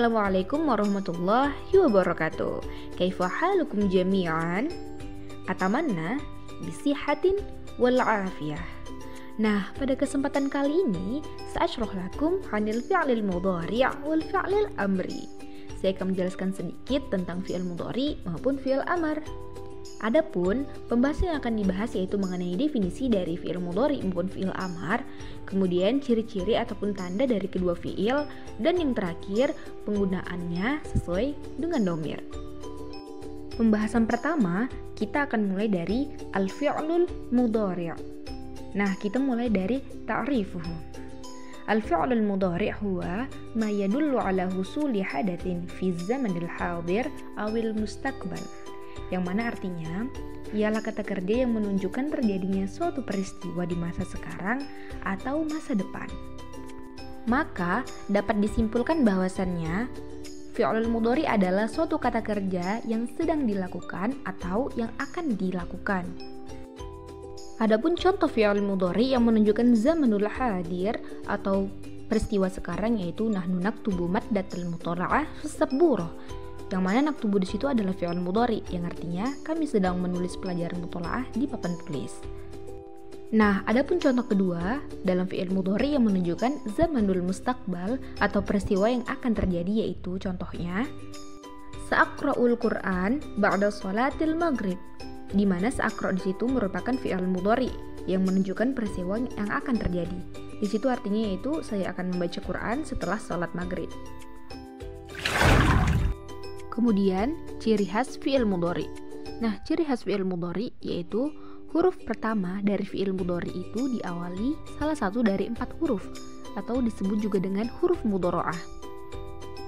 Assalamualaikum warahmatullahi wabarakatuh. Kaifa halukum jami'an? Atamanna bisihatin wal afiyah. Nah, pada kesempatan kali ini sa'asyrah lakum 'anil fi'lil mudhari' wal fi'lil amri. Saya akan menjelaskan sedikit tentang fi'il mudhari maupun fi'il amar. Adapun pembahasan yang akan dibahas yaitu mengenai definisi dari fi'il mudhari maupun fi'il amar, kemudian ciri-ciri ataupun tanda dari kedua fi'il, dan yang terakhir penggunaannya sesuai dengan dhamir. Pembahasan pertama kita akan mulai dari al-fi'lul mudhari'. Nah, kita mulai dari ta'rifuhu. Al-fi'lul mudhari' huwa ma yadullu ala husuli hadatsin fi zamanil hadir awil mustaqbal. Yang mana artinya ialah kata kerja yang menunjukkan terjadinya suatu peristiwa di masa sekarang atau masa depan. Maka dapat disimpulkan bahwasannya fi'lul mudhari adalah suatu kata kerja yang sedang dilakukan atau yang akan dilakukan. Adapun contoh fi'lul mudhari yang menunjukkan zamanul hadir atau peristiwa sekarang yaitu nahnu naktubu maddatal mutala'ah fis-sabburah. Yang mana naktubu di situ adalah fi'il mudhari yang artinya kami sedang menulis pelajaran mutola'ah di papan tulis. Nah, adapun contoh kedua dalam fi'il mudhari yang menunjukkan zamanul mustaqbal atau peristiwa yang akan terjadi yaitu contohnya sa'aqra'ul Qur'an ba'da sholatil maghrib, di mana sa'aqra' di situ merupakan fi'il mudhari yang menunjukkan peristiwa yang akan terjadi. Di situ artinya yaitu saya akan membaca Quran setelah sholat maghrib. Kemudian ciri khas fi'il mudhari. Nah, ciri khas fi'il mudhari yaitu huruf pertama dari fi'il mudhari itu diawali salah satu dari 4 huruf atau disebut juga dengan huruf mudhara'ah.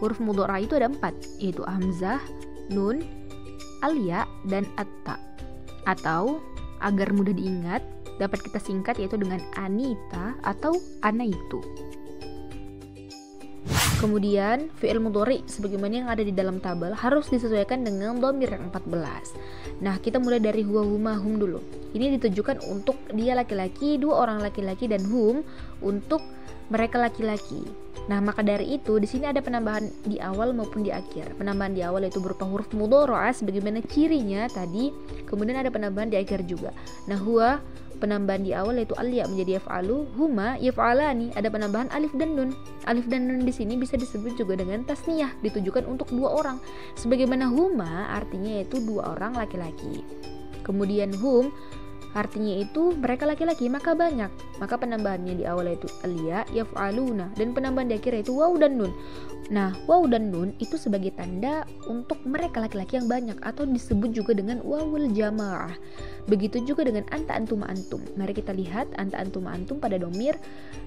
Huruf mudhara'ah itu ada 4, yaitu hamzah, nun, al-ya, dan at-ta. Atau agar mudah diingat dapat kita singkat yaitu dengan anita atau anaitu. Kemudian fi'il mudhari sebagaimana yang ada di dalam tabel harus disesuaikan dengan dhamir yang 14. Nah, kita mulai dari huwa, huma, hum dulu. Ini ditujukan untuk dia laki-laki, 2 orang laki-laki, dan hum untuk mereka laki-laki. Nah, maka dari itu di sini ada penambahan di awal maupun di akhir. Penambahan di awal itu berupa huruf mudhara'ah sebagaimana cirinya tadi, kemudian ada penambahan di akhir juga. Nah, huwa penambahan di awal yaitu al-ya menjadi yaf'alu, huma yaf'alani, ada penambahan alif dan nun. Alif dan nun di sini bisa disebut juga dengan tasniyah, ditujukan untuk 2 orang. Sebagaimana huma artinya yaitu 2 orang laki-laki. Kemudian hum artinya itu mereka laki-laki, maka banyak. Maka penambahannya di awal yaitu al-ya yaf'aluna, dan penambahan di akhir yaitu waw dan nun. Nah, waw dan nun itu sebagai tanda untuk mereka laki-laki yang banyak atau disebut juga dengan wawul jamaah. Begitu juga dengan anta antum antum. Mari kita lihat anta antum antum pada dhamir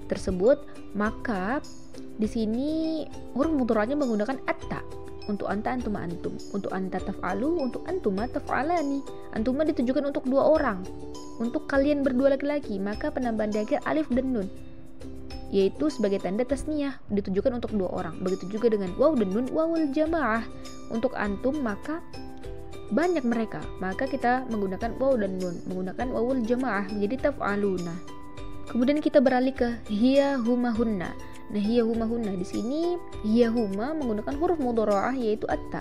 tersebut, maka di sini huruf mudhara'nya menggunakan atta. Untuk anta antum antum, untuk anta taf'alu, untuk antuma taf'alani. Antuma ditujukan untuk 2 orang, untuk kalian berdua laki-laki, maka penambahan di akhir alif dan nun yaitu sebagai tanda tasniyah, ditujukan untuk 2 orang. Begitu juga dengan waw dan nun, wawul jamaah. Untuk antum maka banyak mereka, maka kita menggunakan waw dan nun, menggunakan wawul jamaah menjadi taf'aluna. Kemudian kita beralih ke hiya huma hunna. Nah, hiya huma hunna di sini hiya huma menggunakan huruf mudhara'ah yaitu atta.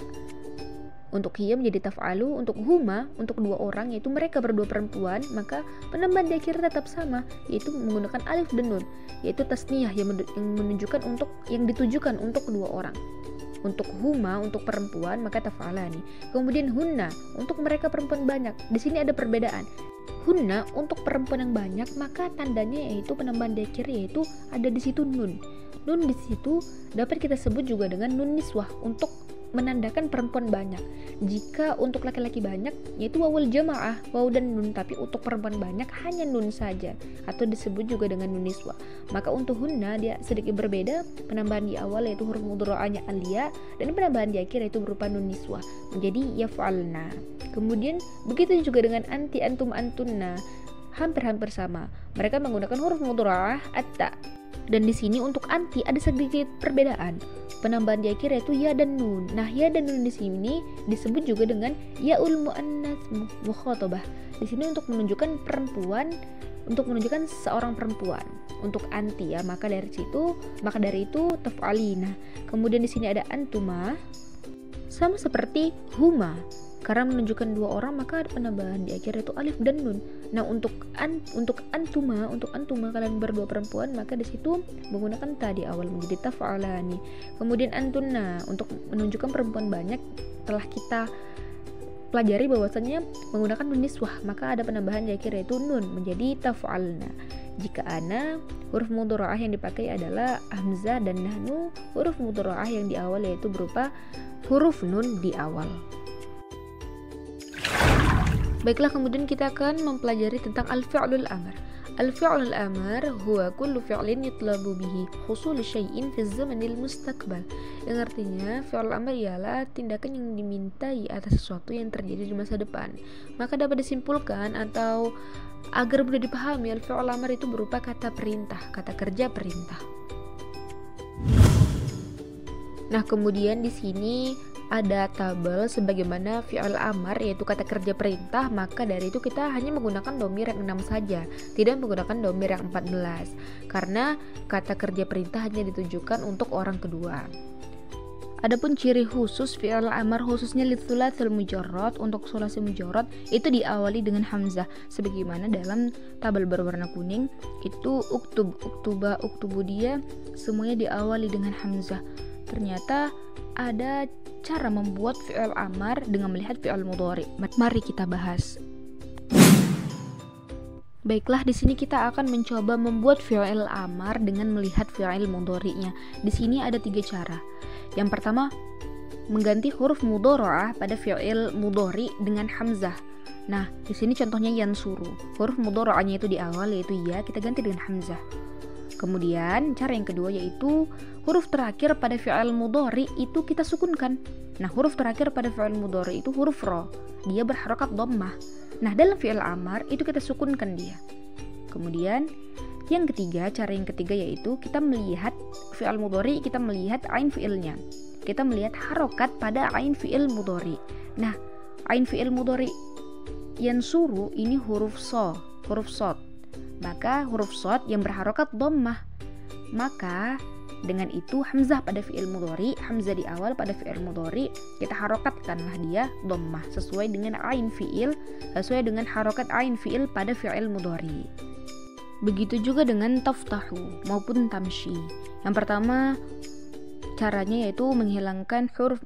Untuk hiya menjadi taf'alu, untuk huma untuk 2 orang yaitu mereka berdua perempuan, maka penambahan di akhir tetap sama yaitu menggunakan alif dan nun yaitu tasniyah yang menunjukkan untuk yang ditujukan untuk 2 orang. Untuk huma untuk perempuan maka taf'alani. Kemudian hunna untuk mereka perempuan banyak. Di sini ada perbedaan. Hunna untuk perempuan yang banyak maka tandanya yaitu penambahan di akhir yaitu ada di situ nun. Nun di situ dapat kita sebut juga dengan nun niswah untuk menandakan perempuan banyak. Jika untuk laki-laki banyak yaitu wawul jamaah, waw dan nun, tapi untuk perempuan banyak hanya nun saja atau disebut juga dengan nun niswah. Maka untuk hunna dia sedikit berbeda, penambahan di awal yaitu huruf mudhara'ahnya al-ya dan penambahan di akhir yaitu berupa nun niswah menjadi yaf'alna. Kemudian begitu juga dengan anti antum antunna, hampir-hampir sama. Mereka menggunakan huruf mudhara'ah atta. Dan di sini untuk anti ada sedikit perbedaan. Penambahan di akhir yaitu ya dan nun. Nah, ya dan nun di sini disebut juga dengan yaul muannats mukhatabah. Di sini untuk menunjukkan perempuan, untuk menunjukkan seorang perempuan. untuk anti ya, maka dari itu taf'alina. Kemudian di sini ada antuma, sama seperti huma, karena menunjukkan dua orang maka ada penambahan di akhir itu alif dan nun. Nah untuk antuma kalian berdua perempuan, maka di situ menggunakan ta di awal menjadi taf'alani. Kemudian antunna untuk menunjukkan perempuan banyak, telah kita pelajari bahwasanya menggunakan nun niswah, maka ada penambahan di akhir yaitu nun menjadi taf'alna. Jika ana, huruf mudharaah yang dipakai adalah hamzah, dan nahnu, huruf mudharaah yang di awal yaitu berupa huruf nun di awal. Baiklah, kemudian kita akan mempelajari tentang al-fi'lul amr. Al-fi'lul amr huwa kullu fi'lin yutlabu bihi husul syai'in fi zamanil mustaqbal. Yang artinya fi'lul amr ialah tindakan yang dimintai atas sesuatu yang terjadi di masa depan. Maka dapat disimpulkan atau agar mudah dipahami, al-fi'lul amr itu berupa kata perintah, kata kerja perintah. Nah, kemudian di sini ada tabel sebagaimana fi'il amar, yaitu kata kerja perintah, maka dari itu kita hanya menggunakan domir yang 6 saja, tidak menggunakan domir yang 14, karena kata kerja perintah hanya ditujukan untuk orang kedua. Adapun ciri khusus fi'il amar khususnya litsulatul mujarrad, untuk sulasi mujarrad itu diawali dengan hamzah, sebagaimana dalam tabel berwarna kuning itu uktub, uktuba, uktubu, dia semuanya diawali dengan hamzah. Ternyata ada cara membuat fi'il amar dengan melihat fi'il mudhari. Mari kita bahas. Baiklah, di sini kita akan mencoba membuat fi'il amar dengan melihat fi'il mudhari'nya. Di sini ada 3 cara. Yang pertama, mengganti huruf mudhara'ah pada fi'il mudhari dengan hamzah. Nah, di sini contohnya yansuru. Huruf mudhara'ahnya itu di awal yaitu ya, kita ganti dengan hamzah. Kemudian cara yang kedua yaitu huruf terakhir pada fi'il mudhari itu kita sukunkan. Nah, huruf terakhir pada fi'il mudhari itu huruf ra, dia berharokat dhammah. Nah, dalam fi'il amar itu kita sukunkan dia. Kemudian cara yang ketiga yaitu kita melihat fi'il mudhari, kita melihat ain fi'ilnya. Kita melihat harokat pada ain fi'il mudhari. Nah, ain fi'il mudhari yansuru ini huruf shad. Maka huruf shad yang berharokat dhammah. Maka dengan itu hamzah pada fi'il mudhari, hamzah di awal pada fi'il mudhari, kita harokatkanlah dia dhammah sesuai dengan harokat ain fi'il pada fi'il mudhari. Begitu juga dengan taftahu maupun tamshi. Yang pertama caranya yaitu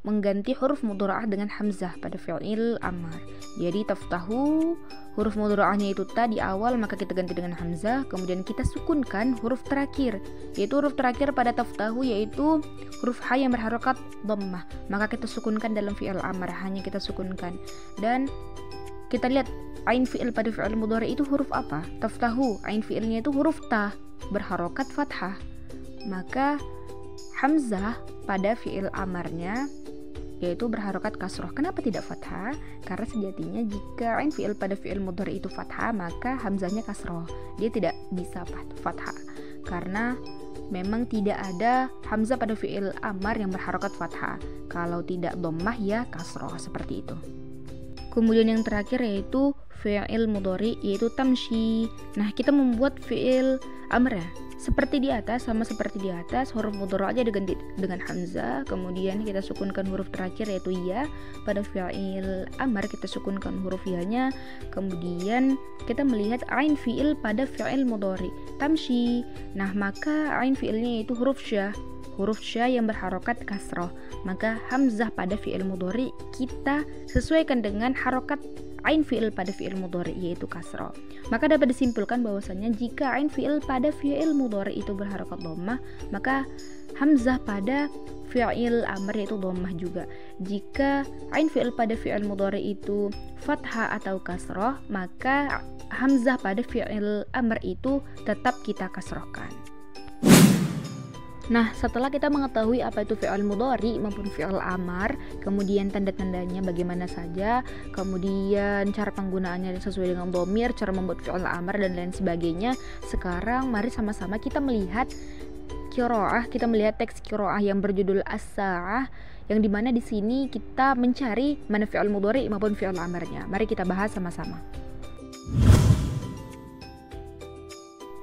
mengganti huruf mudhara'ah dengan hamzah pada fi'il amar. Jadi taftahu, huruf mudhara'ahnya itu ta di awal, maka kita ganti dengan hamzah, kemudian kita sukunkan huruf terakhir, yaitu huruf terakhir pada taftahu yaitu huruf ha yang berharokat dhammah, maka kita sukunkan dalam fi'il amar, hanya kita sukunkan. Dan kita lihat ain fi'il pada fi'il mudhari itu huruf apa? Taftahu, ain fi'ilnya itu huruf ta berharokat fathah, maka hamzah pada fi'il amarnya yaitu berharokat kasroh. Kenapa tidak fathah? Karena sejatinya jika ain fi'il pada fi'il mudhari itu fathah, maka hamzahnya kasroh. Dia tidak bisa fathah karena memang tidak ada hamzah pada fi'il amar yang berharokat fathah. Kalau tidak dhammah ya kasroh, seperti itu. Kemudian yang terakhir yaitu fi'il mudhari yaitu tamshi. Nah, kita membuat fi'il amr ya. Seperti di atas, sama seperti di atas, huruf mudhari aja diganti dengan hamzah, kemudian kita sukunkan huruf terakhir yaitu ya. Pada fi'il amar kita sukunkan huruf ya-nya, kemudian kita melihat ain fi'il pada fi'il mudhari tamshi. Nah, maka ain fi'ilnya itu huruf syah yang berharokat kasroh, maka hamzah pada fi'il mudhari kita sesuaikan dengan harokat ain fi'il pada fi'il mudhari yaitu kasroh. Maka dapat disimpulkan bahwasanya jika ain fi'il pada fi'il mudhari itu berharokat dhammah, maka hamzah pada fi'il amr yaitu dhammah juga. Jika ain fi'il pada fi'il mudhari itu fathah atau kasroh, maka hamzah pada fi'il amr itu tetap kita kasrohkan. Nah, setelah kita mengetahui apa itu fi'il mudhari maupun fi'il amar, kemudian tanda-tandanya bagaimana saja, kemudian cara penggunaannya sesuai dengan dhamir, cara membuat fi'il amar dan lain sebagainya. Sekarang mari sama-sama kita melihat qiraah, kita melihat teks qiraah yang berjudul as-sa'ah, yang dimana di sini kita mencari mana fi'il mudhari maupun fi'il amarnya. Mari kita bahas sama-sama.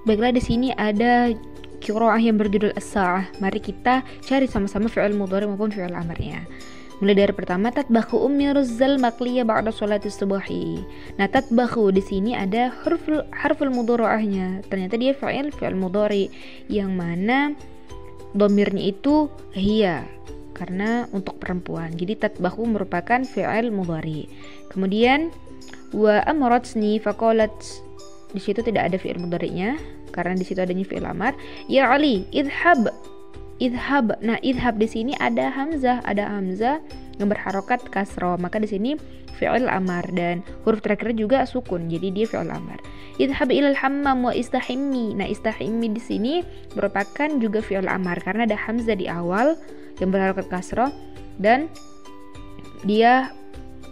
Baiklah, di sini ada qiraah yang berjudul as-sa'ah. Mari kita cari sama-sama fi'il mudhari maupun fi'il amarnya. Mulai dari pertama, tatbakhu ummi ruzzal maqliyah ba'da sholati subuhi. Nah, tatbakhu di sini ada harful mudhari'ahnya. Ternyata dia fi'il mudhari yang mana dhamirnya itu hiya karena untuk perempuan. Jadi tatbakhu merupakan fi'il mudhari. Kemudian wa amaratni faqalat, di situ tidak ada fi'il mudhari'nya karena di situ adanya fi'il amar. Ya Ali, idhab. Nah, idhab di sini ada hamzah yang berharokat kasroh, maka di sini fi'il amar dan huruf terakhir juga sukun, jadi dia fi'il amar. Idhab ilal hammam wa istahimmi. Nah, istahimmi di sini merupakan juga fi'il amar karena ada hamzah di awal yang berharokat kasroh dan dia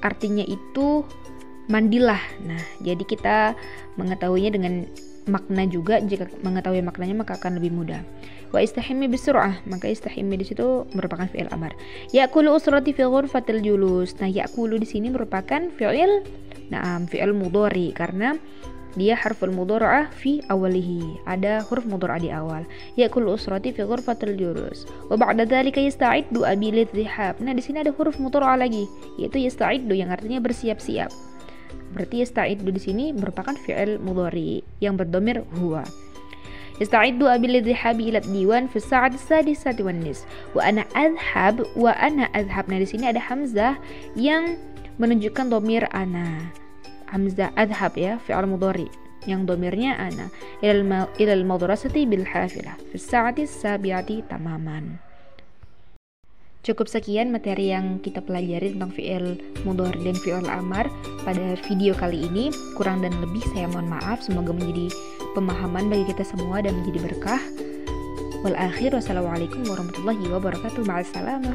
artinya itu mandilah. Nah, jadi kita mengetahuinya dengan makna juga. Jika mengetahui maknanya maka akan lebih mudah. Wa istahimmi bisur'ah, maka istahimmi di situ merupakan fi'il amar. Ya'kulu usrati fi ghurfatil julus. Nah, ya'kulu di sini merupakan fi'il mudhari karena dia harful mudhara'ah fi awalihi, ada huruf mudhara'ah di awal. Ya'kulu usrati fi ghurfatil julus. Wa ba'da dzalika yasta'iddu abi lidhihab. Nah, di sini ada huruf mudhara'ah lagi, yaitu yasta'iddu yang artinya bersiap-siap. Berarti yasta'iddu di sini merupakan fi'il mudhari yang berdhamir huwa. Yasta'iddu abi lidhihabi ila diwan fi sa'ati sadisati wan nis. Wa ana adhab. Nah, di sini ada hamzah yang menunjukkan dhamir ana. Hamzah adhab ya, fi'il mudhari yang dhamirnya ana. Ilal madrasati bil hafilah fi sa'ati sabiati tamaman. Cukup sekian materi yang kita pelajari tentang fi'il mudhari dan fi'il amar pada video kali ini. Kurang dan lebih saya mohon maaf. Semoga menjadi pemahaman bagi kita semua dan menjadi berkah. Wal akhir, wassalamualaikum warahmatullahi wabarakatuh. Ma'assalamah.